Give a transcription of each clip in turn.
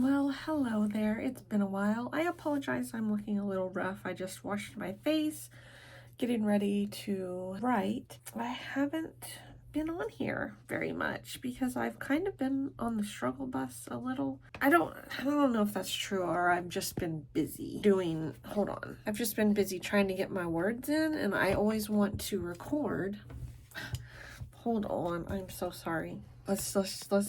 Well, hello there. It's been a while. I apologize, I'm looking a little rough. I just washed my face, getting ready to write. I haven't been on here very much because I've kind of been on the struggle bus a little. I don't know if that's true, or I've just been busy I've just been busy trying to get my words in, and I always want to record. Hold on, I'm so sorry. Let's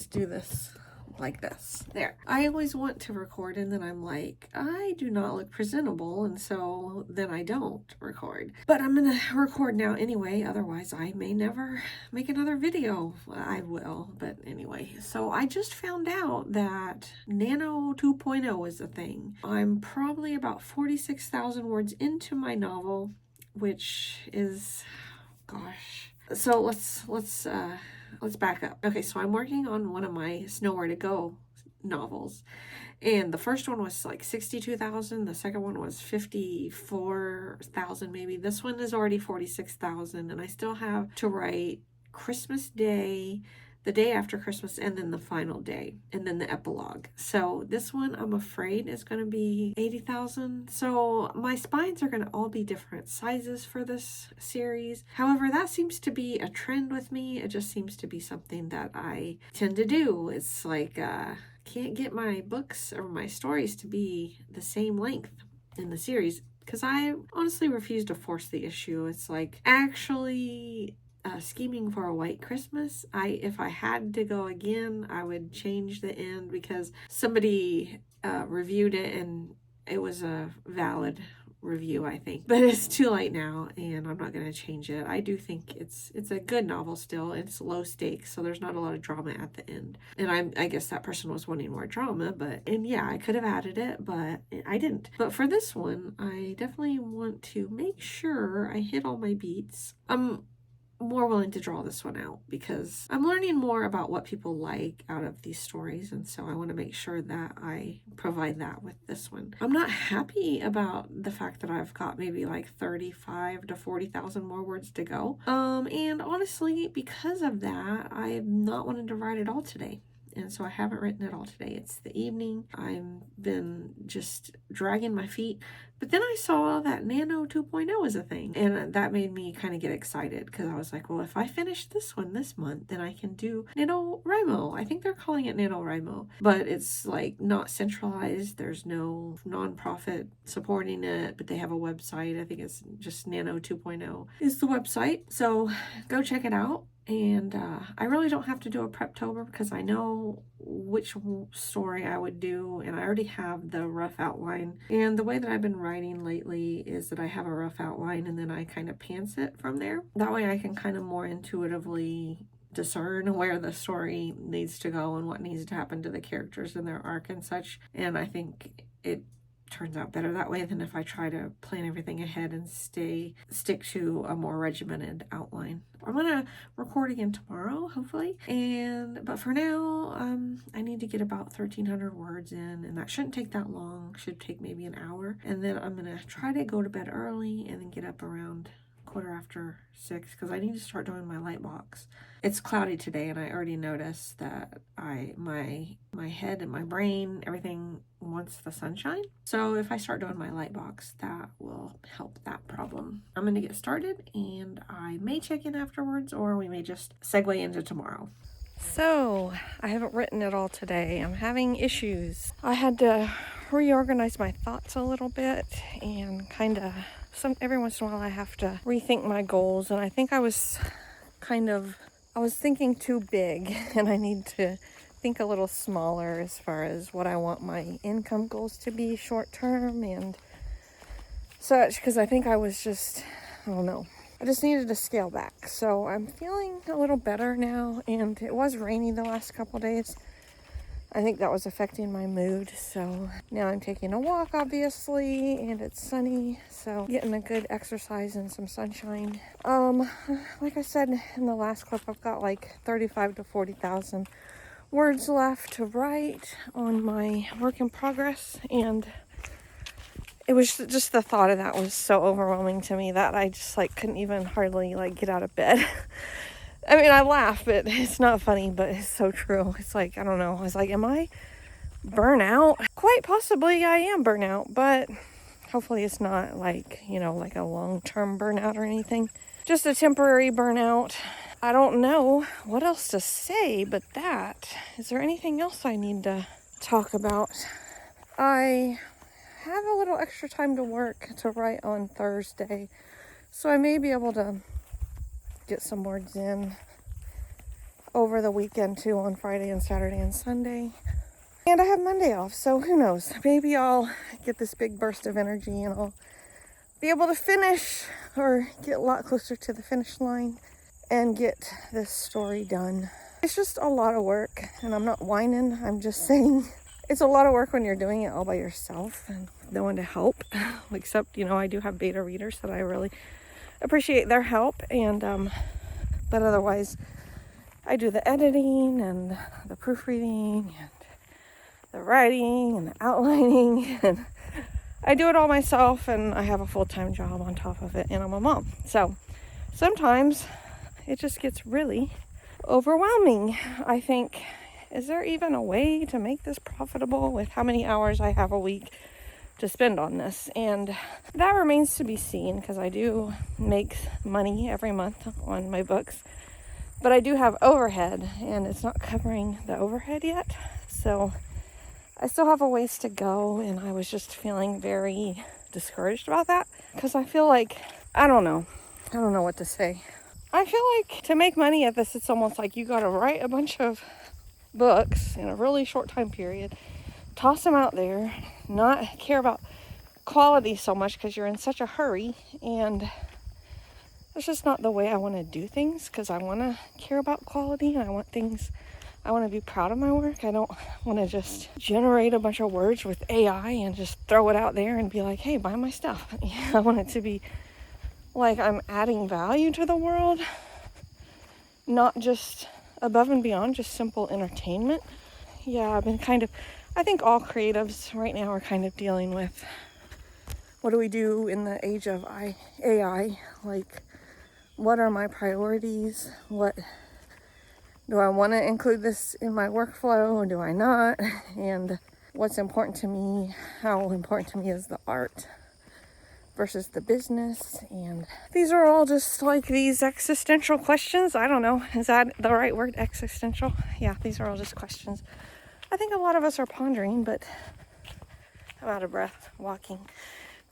do this like this. There. I always want to record, and then I'm like, I do not look presentable, and so then I don't record. But I'm gonna record now anyway, otherwise I may never make another video. I will, but anyway. So I just found out that Nano 2.0 is a thing. I'm probably about 46,000 words into my novel, which is, gosh. So let's back up. Okay, so I'm working on one of my Nowhere to Go novels, and the first one was like 62,000. The second one was 54,000 maybe. This one is already 46,000, and I still have to write Christmas Day, the day after Christmas, and then the final day, and then the epilogue. So this one, I'm afraid, is going to be 80,000. So my spines are going to all be different sizes for this series. However, that seems to be a trend with me. It just seems to be something that I tend to do. It's like, can't get my books or my stories to be the same length in the series, because I honestly refuse to force the issue. It's like, actually, scheming for a white Christmas. If I had to go again, I would change the end, because somebody reviewed it and it was a valid review, I think. But it's too late now, and I'm not going to change it. I do think it's a good novel still. It's low stakes, so there's not a lot of drama at the end. And I guess that person was wanting more drama, and yeah, I could have added it, but I didn't. But for this one, I definitely want to make sure I hit all my beats. I'm more willing to draw this one out because I'm learning more about what people like out of these stories, and so I want to make sure that I provide that with this one. I'm not happy about the fact that I've got maybe like 35 to 40,000 more words to go. And honestly, because of that, I'm not wanting to write it all today. And so I haven't written it all today. It's the evening. I've been just dragging my feet. But then I saw that Nano 2.0 is a thing. And that made me kind of get excited, because I was like, well, if I finish this one this month, then I can do NaNoWriMo. I think they're calling it NaNoWriMo. But it's like not centralized. There's no nonprofit supporting it, but they have a website. I think it's just Nano 2.0 is the website. So go check it out. And I really don't have to do a Preptober, because I know which story I would do, and I already have the rough outline. And the way that I've been writing lately is that I have a rough outline, and then I kind of pants it from there. That way I can kind of more intuitively discern where the story needs to go and what needs to happen to the characters in their arc and such. And I think it turns out better that way than if I try to plan everything ahead and stick to a more regimented outline. I'm gonna record again tomorrow, hopefully. But for now, I need to get about 1,300 words in, and that shouldn't take that long. Should take maybe an hour. And then I'm gonna try to go to bed early and then get up around 6:15, because I need to start doing my light box. It's cloudy today, and I already noticed that my head and my brain, everything wants the sunshine. So if I start doing my light box, that will help that problem. I'm going to get started, and I may check in afterwards, or we may just segue into tomorrow. So I haven't written it all today. I'm having issues. I had to reorganize my thoughts a little bit, and kind of every once in a while I have to rethink my goals. And I think I was thinking too big, and I need to think a little smaller as far as what I want my income goals to be short term and such, because I think I was just, I don't know, I just needed to scale back. So I'm feeling a little better now, and it was rainy the last couple days. I think that was affecting my mood. So now I'm taking a walk, obviously, and it's sunny, so getting a good exercise and some sunshine. Like I said in the last clip, I've got like 35 to 40,000 words left to write on my work in progress, and it was just the thought of that was so overwhelming to me that I just like couldn't even hardly like get out of bed. I mean, I laugh, but it's not funny, but it's so true. It's like, I don't know. I was like, am I burnout. Quite possibly I am burnout, but hopefully it's not like, like a long-term burnout or anything. Just a temporary burnout. I don't know what else to say but that. Is there anything else I need to talk about? I have a little extra time to work to write on Thursday, so I may be able to get some words in over the weekend too, on Friday and Saturday and Sunday. And I have Monday off, so who knows? Maybe I'll get this big burst of energy and I'll be able to finish or get a lot closer to the finish line and get this story done. It's just a lot of work, and I'm not whining, I'm just saying it's a lot of work when you're doing it all by yourself and no one to help, except, I do have beta readers that I really appreciate their help, and but otherwise I do the editing and the proofreading and the writing and the outlining, and I do it all myself, and I have a full-time job on top of it, and I'm a mom. So sometimes it just gets really overwhelming. I think, is there even a way to make this profitable with how many hours I have a week to spend on this? And that remains to be seen, because I do make money every month on my books, but I do have overhead, and it's not covering the overhead yet. So I still have a ways to go, and I was just feeling very discouraged about that, because I feel like, I don't know what to say. I feel like to make money at this, it's almost like you got to write a bunch of books in a really short time period, toss them out there, not care about quality so much because you're in such a hurry, and that's just not the way I want to do things, because I want to care about quality, and I want to be proud of my work. I don't want to just generate a bunch of words with AI and just throw it out there and be like, hey, buy my stuff. I want it to be like I'm adding value to the world, not just above and beyond just simple entertainment. Yeah, I think all creatives right now are kind of dealing with, what do we do in the age of AI? Like, what are my priorities? What do I want to include this in my workflow, or do I not? And what's important to me? How important to me is the art versus the business? And these are all just like these existential questions. I don't know, is that the right word, existential? Yeah, these are all just questions I think a lot of us are pondering, but I'm out of breath walking.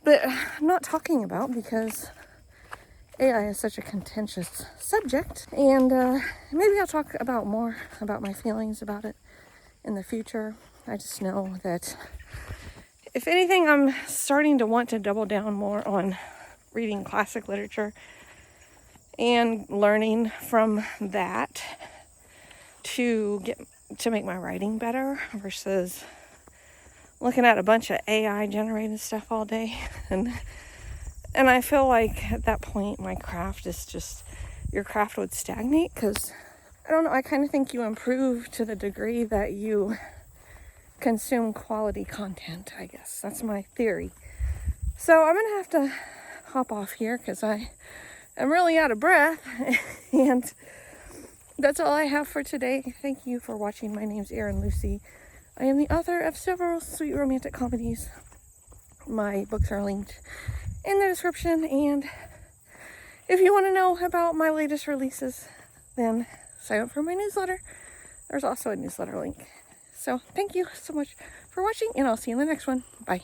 But I'm not talking about, because AI is such a contentious subject, and maybe I'll talk more about my feelings about it in the future. I just know that, if anything, I'm starting to want to double down more on reading classic literature and learning from that to make my writing better, versus looking at a bunch of AI generated stuff all day. And I feel like at that point my craft is just, your craft would stagnate, because I don't know, I kind of think you improve to the degree that you consume quality content, I guess. That's my theory. So I'm gonna have to hop off here, because I am really out of breath. And that's all I have for today. Thank you for watching. My name's Erin Lucy. I am the author of several sweet romantic comedies. My books are linked in the description, and if you want to know about my latest releases, then sign up for my newsletter. There's also a newsletter link. So thank you so much for watching, and I'll see you in the next one. Bye.